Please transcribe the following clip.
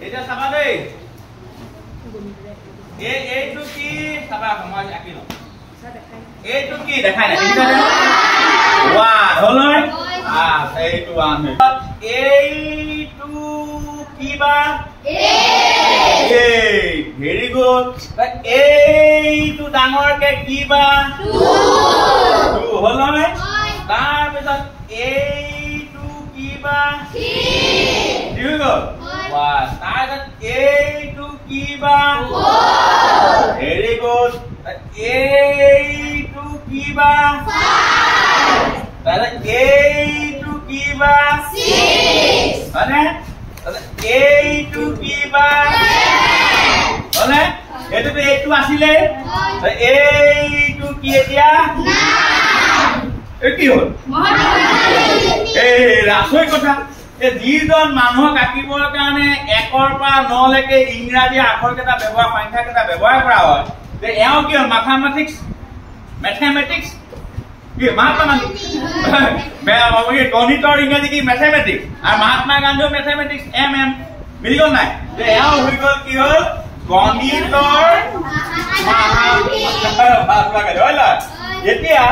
এটা চাবা দেই এইটো কি চাবা সমাজ আকি লওঁ এইটো কি দেখাই নাই ওৱান হ'ল নহয় এইটো ওৱান এইটো কি বা ভেৰি গুড এইটো ডাঙৰকে কি বা হ'ল নহয় তাৰপিছত এইটো কি বা তাৰপিছত এইটো কি বা ভেৰি গুড এইটো কি বা তাৰপিছত এইটো কি বা হয়নে এইটো কি বা হয়নে এইটোতো এইটো আছিলে এইটো কি এতিয়া কি হ'ল এই আচৰিত কথা যিজন মানুহক আঁকিবৰ কাৰণে 1 পৰা 9 লৈকে ইংৰাজী আখৰ কেইটা ব্যৱহাৰ সংখ্যা কেইটা ব্যৱহাৰ কৰা হয় এওঁ কি হ'ল মেথমেটিক্স কি গণিতৰ ইংৰাজী কি মেথমেটিক্স আৰু মহাত্মা গান্ধীও মেথমেটিক্স এম মিলি গ'ল নাই এওঁ হৈ গ'ল কি হ'ল গণিতৰ এতিয়া